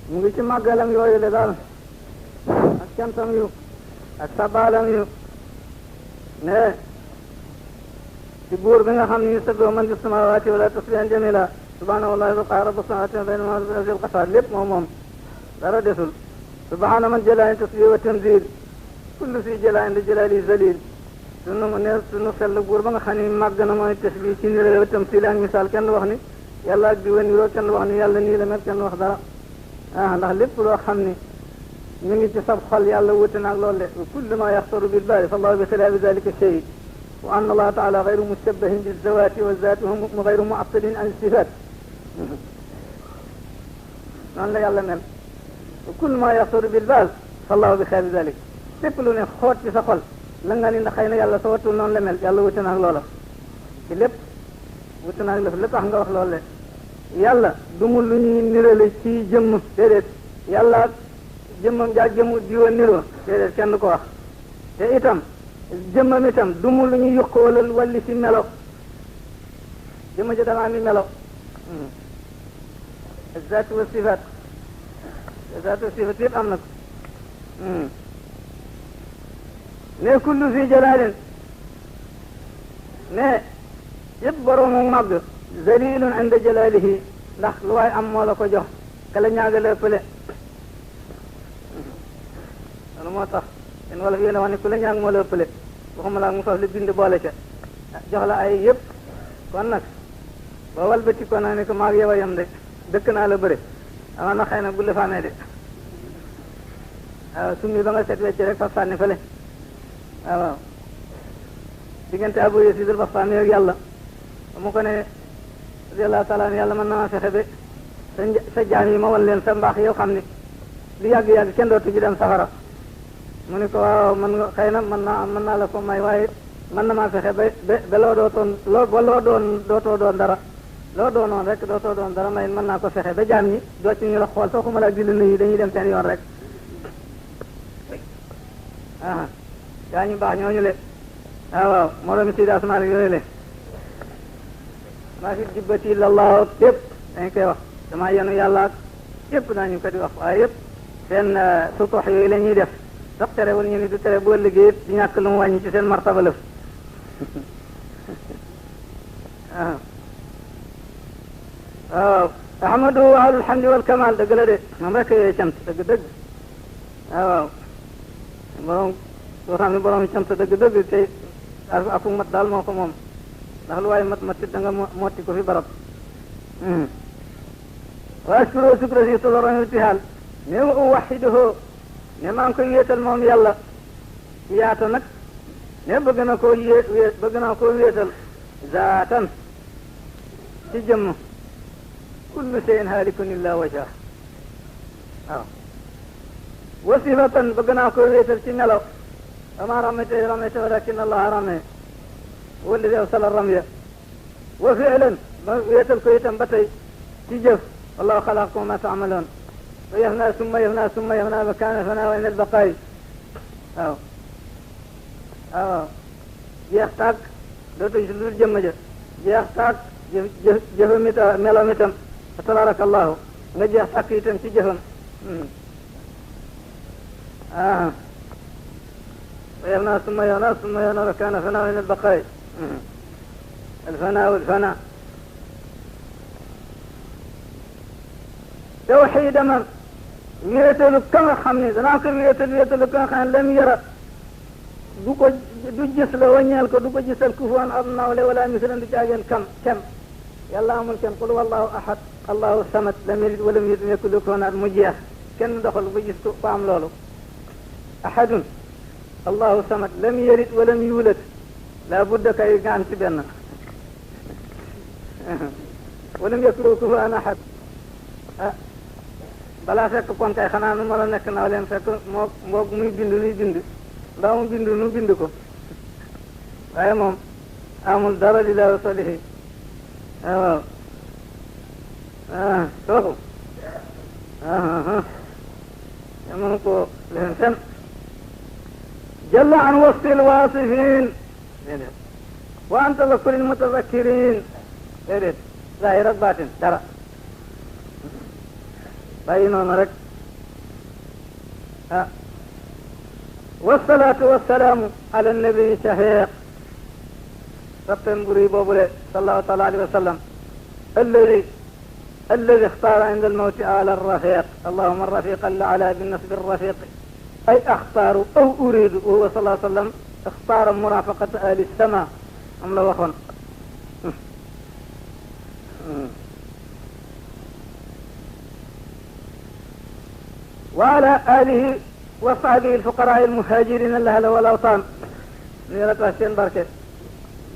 mu ngi ci màggalam yooyu le daal ak cantam yu ak sabaalam yu ne ci buur bi nga xam ni yusabbihu man fi samawati wala tasbihan jamila subhanahu wallahi wa qahara rabbu samawati wa baynahuma bil qasar lépp moom dara desul subhana man jalaani tasbih wa tanzil kullu fi jalaani li jalali zalil sunu sell buur ba nga xam ni màgg na mooy tasbih ci nirale wa tamsil ak misaal kenn wax ni yàlla ak di wa niroo kenn wax ni yàlla nii la mel kenn wax dara ndax lépp loo xam ni ñu ngi ci sab xol yàlla wuute naag loolu de kullu ma yaxtaru bil baali fa allahu bi xilaafi dalika shay wa anna allaha taala gayru mushabbahin bi zawati wa zati wa gayru muattalin an sifat noonu la yàlla mel kullu ma yaxtaru bil baal fa allahu bi xilaafi dalika lépp lu ne xoot ci sa xol la nga ni ndax xëy na yàlla sa wattul noonu la mel yàlla wuute naag loola ci lépp wuute naag la tax nga wax loolu de yàlla du mu lu ñuy nirale ci jëmm déedéet yàlla jëmmam jaa jëmmu diwa niroo déedéet kenn du ko wax te itam jëmmam itam du mu lu ñuy yuqoolal walli ci melo jëmm ji damaa mi melo zaatu wa sifaat zaatu wa sifaat yëpp am na ko ne kullu fi jalaalin ne yëpp boroomu màgg zalilun inda jalaalihi ndax lu waay am moo la ko jox kala ñaagale pële loolu moo tax yéen wala fi yéen a wax ne ku la ñaag moo la pële waxuma laa mu faf li bind boole ca jox la ay yëpp kon nag boo walbati ko naa ne ko maag yow a yem de dëkk naa la bëre ama na xëy na bu la faamee de waaw summi ba nga set wecc rek fa sànni fële waaw diggante Abu Yasid al-Bastami ak yàlla mu ko ne radiyallahu taala yàlla mën na maa fexe ba sa jaam yi ma wan leen sa mbaax yow xam ni lu yàgg-yàgg kenn dootu ji dem safara mu ni ko waaw mën nga xëy na mën naa la ko may waaye mën na maa fexe ba loo dootoon dootoo doon dara loo doonoon rek dootoo doon dara may mën naa ko fexe ba jaam ñi doo ci ñu la xool soo ko mën a di la nuyu dañuy dem seen yoon rek gaa ñu baax ñooñu le waaw moromi Sidi Asmaan yooyu le maa fi jibbati illallah yëpp dañ koy wax dama yenu yàlla ak yëpp daañu ko di wax waaye yëpp seen sutox yooyu la ñuy def sax terewul ñu ni du tere boo liggéey di ñàkk lu mu wàññi ci seen martaba lëf waaw ahmadu ahlul hamdi wal kamal dëgg la de moom rek yooyu cant dëgg waaw borom boo xam ne borom cant dëgg tey aku mat daal moo ko moom ndax lu waaye mat da nga motti ko fi barab wa ashkuru shukra si tolorong irtihaal ne wa uwaxiduhu ne maa ngi koy wéetal moom yàlla yaata nag ne bëgg naa koo wéetal zaatan ci jëmm kullu shay'in haalikun illa wajha waaw wa sifatan bëgg naa koo wéetal ci melo ama ramayta walakin allah rame walladi awsala ramya wa fi'lan ma wéetal ko itam ba tey ci jëf wallahu xalaqakum ma taamaloon wa yafna summa yafna ba kaana fana wa inal baqaay waaw jeex tàkk dootu si lu jëmm ja jeex tàkk jëfam itam meloom itam fa tabaraka allahu nga jeex tàkk itam ci jëfam ويفنى ثم يفنى وكان فناء من البقاء الفناء والفناء توحيد من ويتل كما خمني ذاك ويتل كما خان لم يرى du gis la waññeel ko du ko gisal kufuwan am nawle wala mislan du caageen kem yàlla amul kenn qul wallahu ahad allahu samad lam yalid walam yulad walam yakul lahu kufuwan ahad mu jeex kenn doxal ba gis ko am loolu ahadun allahu samad lam yalid walam yulad la budda kay gaan ci benn walam yakul lahu kufuwan ahad balaa fekk kon kay xanaa nu ma la nekk naa leen fekk moog muy bind nuy bind ndax mu bind nu bind ko waaye moom amul dara li laa solihi waaw kooku mënu ko leen fen jalla an wasfi alwaasifin déedéet wa anta la kulli mutazakkirin déedéet zahir ak baatin dara bàyyi noonu rek ah wasalaatu wasalaamu ala nabi shafiq rabten buri boobule sallallahu taala alayhi wa sallam الذي اختار عند الموت آل الرفيق اللهم الرفيق الأعلى بالنسب الرفيق أي أختار أو أريد وهو صلى الله عليه وسلم اختار مرافقة آل السماء أم لا وخن وعلى آله وصحبه الفقراء المهاجرين الأهل والأوطان نيرة حسين بركة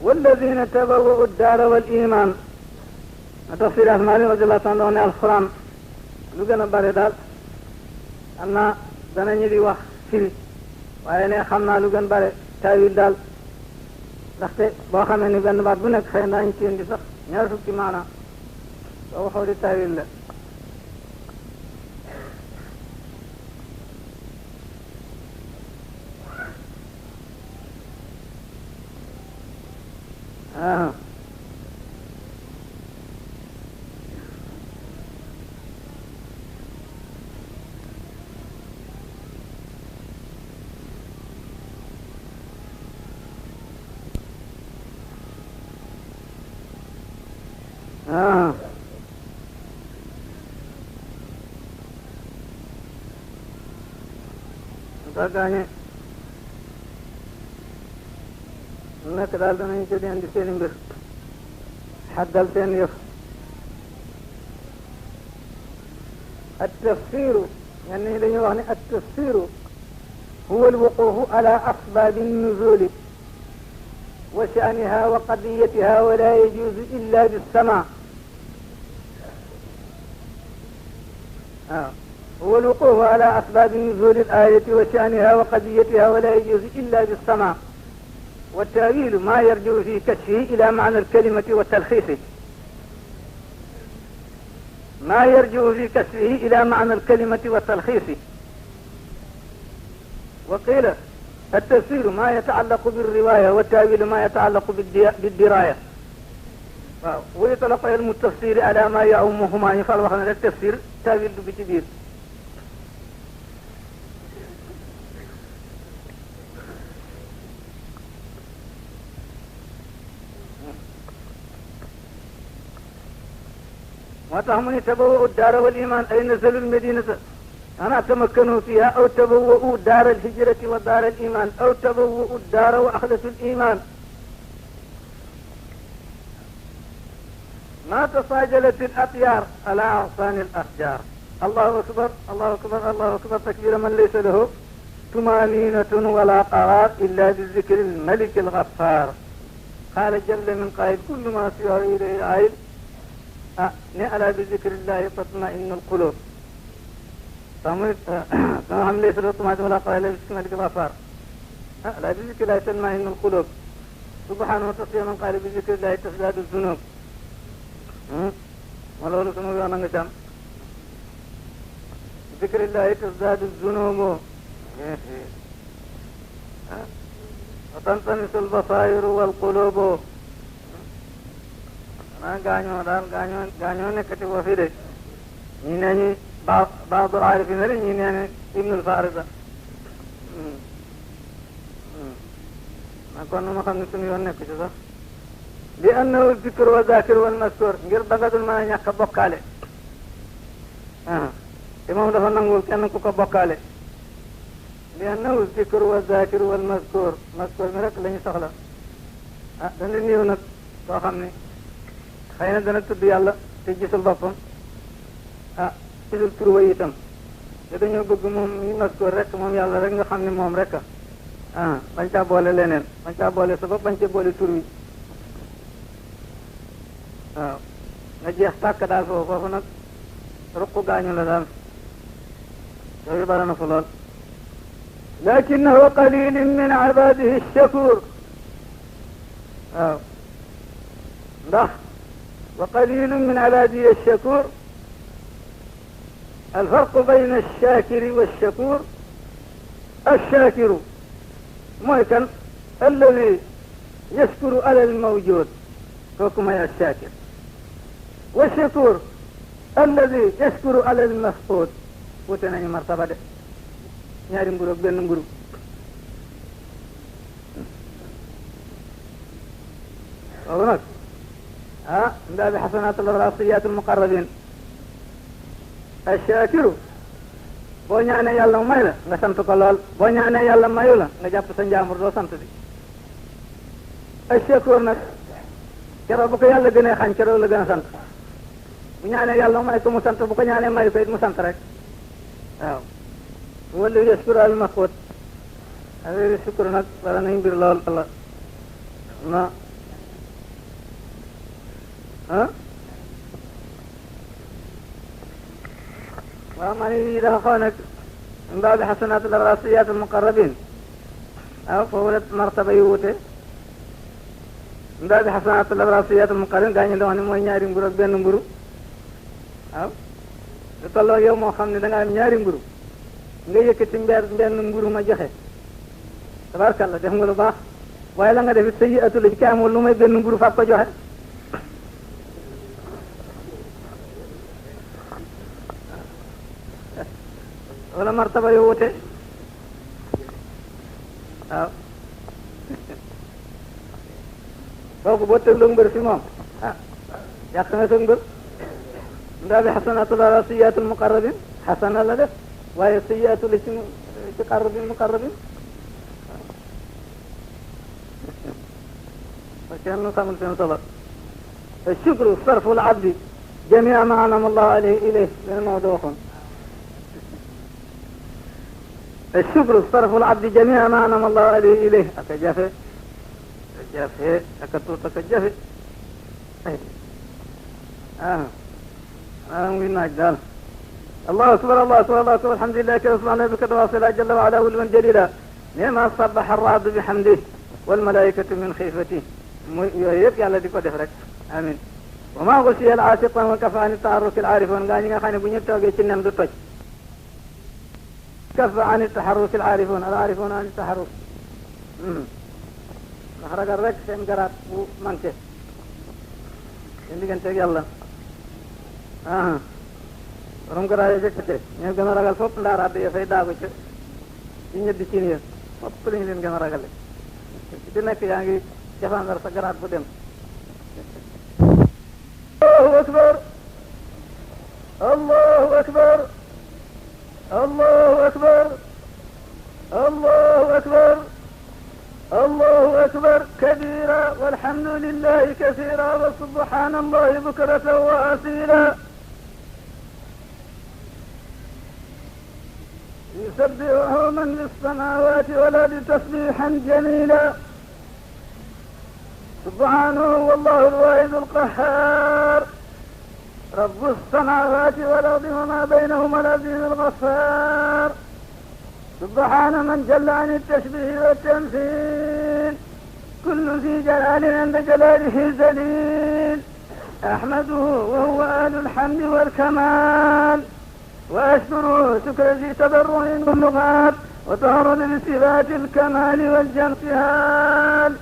والذين تبوؤوا الدار والإيمان tafsir Asmaani radiyallahu ta'ala anhu alquran lu gën a bari daal am naa danañu di wax firi waaye ne xam naa lu gën bare taawil daal ndaxte boo xamee ni benn baat bu nekk xëy na ñu ci indi sax ñaar fukki maana soo waxoo di taawil la gaañe nekk daal danañ ci leen di seeni mbir xaddal seen yëf التفسير يعني dañuy wax ne التفسير هو الوقوف على أسباب النزول وشأنها وقضيتها ولا يجوز إلا بالسماع هو الوقوف على أسباب نزول الآية وشأنها وقضيتها ولا يجوز إلا بالسماع والتأويل ما يرجع في كشفه إلى معنى الكلمة والتلخيص ما يرجع في كشفه إلى معنى الكلمة والتلخيص وقيل التفسير ما يتعلق بالرواية والتأويل ما يتعلق بالدراية ويطلق علم التفسير على ما يعمهما يفعل وخنا التفسير تأويل بكبير وتهمني تبوؤوا الدار والإيمان أي نزلوا المدينة أنا تمكنوا فيها أو تبوؤوا دار الهجرة ودار الإيمان أو تبوؤوا الدار وأخلصوا الإيمان ما تصاجلت الأطيار على أغصان الأشجار الله أكبر الله أكبر الله أكبر تكبير من ليس له طمأنينة ولا قرار إلا بذكر الملك الغفار قال جل من قائل كل ما سواه إليه عائل ألا بذكر الله تطمئن القلوب فهم ليس له طمأنينة ولا قرار إلا بذكر الملك الغفار لا بذكر الله تطمئن القلوب سبحانه وتعالى من قال بذكر الله تزداد الذنوب ولو نسمع بأن نجام ذكر الله تزداد الذنوب وتنطمس البصائر والقلوب أنا غانيو نكتب وفيده نيني بعض العارفين نيني ابن الفارضة ما كنا ما خمنا سنيون نكتب لأنه الذكر والذاكر والمذكور غير بغض ما ñàkk bokkaale te moom dafa nangul kenn ku ko bokkaale لأنه الذكر والذاكر والمذكور mazkur mi rek la ñu soxla dana néew nag soo xam ne xëy na dana tudd yàlla te gisul boppam gisul tur wa itam te dañoo bëgg moom mi mazkur rek moom yàlla rek nga xam ne moom rek bañ caa boole leneen bañ caa boole sa bopp bañ caa boole tur wi waaw nga jeex tàkk daal foofu nag ruq gaañu la daal yooyu bara na fa lool lakinahu qalilun min ibadihi shakur waaw ndax wa qalilun min ibadihi shakur الفرق بين الشاكر والشكور الشاكر مويكن الذي يشكر على الموجود فكما يا الشاكر والشكور alladi yashkuru alal mafqud wute nañu martaba de ñaari mburu ak benn mburu waaw nag ndaa bi xasanatul rasiyatul muqarrabin ash-shakiru boo ñaanee yàlla may la nga sant ko lool boo ñaanee yàlla mayu la nga jàpp sa njaambur doo sant bi ash-shakur nag keroog bu ko yàlla gënee xañ keroog la gën a sant bu ñaanee yàlla may ko mu sant bu ko ñaanee mayu ko it mu sant rek waaw wala yashkuru al mafqud affaire shukr nag wala nañ mbir lool la na waaw man yi dafa xaw nag min baabi xasanaat al rasiyaat al muqarrabin waaw foofu la martaba yu wute min baabi xasanaat al rasiyaat al muqarrabin gaa ñu la wax ne mooy ñaari mburu ak benn mburu waaw lu tolloo yow moo xam ne da nga am ñaari mburu nga yëkkati benn mburu ma joxe tabarkalla def nga lu baax waaye la nga def it sayyi'atu la ci ki amul lu may benn mburu fab ko joxe wala martaba yu wute waaw kooku boo tëgloo mbër fi moom yàq na sa mbër ndaa bi xasanatul rasiyatul muqarrabin xasana la def waaye sayyi'atu la ci muqarrabin kenn xamul seen solo ashukru sarful abdi jamia ma anama allahu alayhi ilayh len moo dooxoon ashukru sarful abdi jamia ma anama allahu alayhi ilayh aka jafe aka tuut aka jafe ngi naaj daal allahu akbar allahu akbar allahu akbar alhamdulilah kay subhana rabbika wasila jalla wa ala ulwan jalila nema sabaha arradu bihamdih walmalaikatu min xiifati muy yooyu yëpp yàlla di ko def rek amin wa ma xusiya al aasiqan wa kafa ani taharruki al aarifoon ngaa ñi nga xam ne bu ñu toogee ci nen du toj kafa ani taharruki al aarifoon al aarifoon ani taharruk ndax ragal rek seen garaat bu manqué seen digganteeg yàlla borom garaat yi jëkkate ñoo gën a ragal fopp ndaaraat yi fay daagu ca ci ñeddi ci nii fopp lañu leen gën a ragale di nekk yaa ngi jafandar sa garaat bu dem allahu akbar allahu akbar allahu akbar allahu akbar allahu akbar kabira walhamdulillahi kathira wa subhanallahi bukratan wa asila يسبحه من في السماوات والأرض تسبيحا جميلا سبحانه والله الواحد القهار رب السماوات والأرض وما بينهما العزيز الغفار سبحان من جل عن التشبيه والتمثيل كل ذي جلال عند جلاله ذليل أحمده وهو أهل الحمد والكمال وأشكره شكر ذي تضرع واللغات وتهرب بصفات الكمال والجنسهال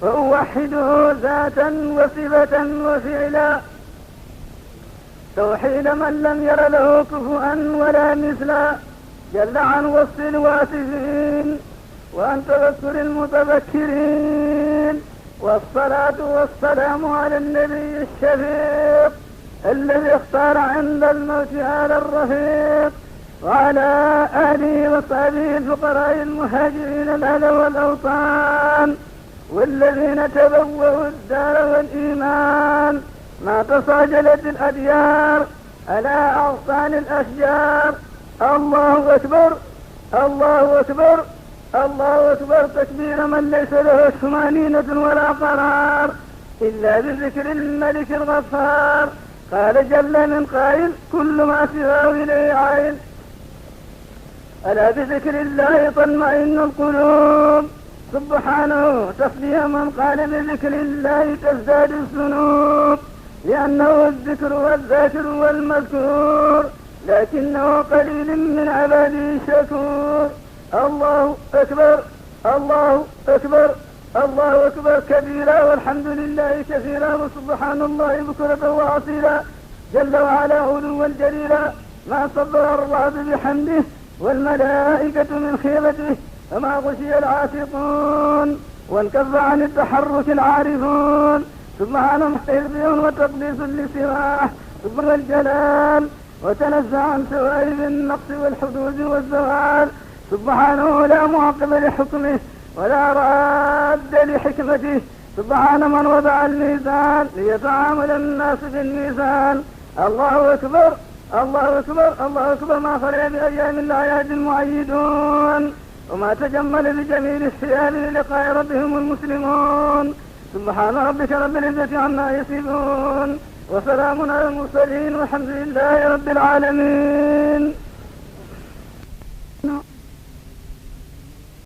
وأوحده ذاتا وصفة وفعلا توحيد من لم ير له كفوا ولا مثلا جل عن وصف الواصفين وعن تذكر المتذكرين والصلاة والسلام على النبي الشفيق الذي اختار عند الموت آل الرفيق وعلى آله وصحبه الفقراء المهاجرين الأهل والأوطان والذين تبوأوا الدار والإيمان ما تصاجلت الأديار على أغصان الأشجار الله أكبر الله أكبر الله أكبر تكبير من ليس له ثمانينة ولا قرار إلا بذكر الملك الغفار قال جل من قائل كل ما سواه إليه عين ألا بذكر الله تطمئن القلوب سبحانه تصديق من قال بذكر الله تزداد الذنوب لأنه الذكر والذاكر والمذكور لكنه قليل من عباده الشكور الله أكبر الله أكبر الله أكبر كبيرا والحمد لله كثيرا وسبحان الله بكرة وأصيلا جل وعلا علوا جليلا، ما صبر الله بحمده والملائكة من خيبته، فما غشي العاشقون وانكف عن التحرك العارفون. سبحان محترف وتقديس لسواه سبحان الجلال، وتنزه عن سوائب النقص والحدود والزوال. سبحانه لا معقب لحكمه ولا راد لحكمته. سبحان من وضع الميزان ليتعامل الناس بالميزان. الله أكبر الله أكبر الله أكبر، ما فرع بأيام الأعياد المعيدون، وما تجمل بجميل الثياب للقاء ربهم المسلمون. سبحان ربك رب العزة عما يصفون، وسلام على المرسلين، والحمد لله رب العالمين.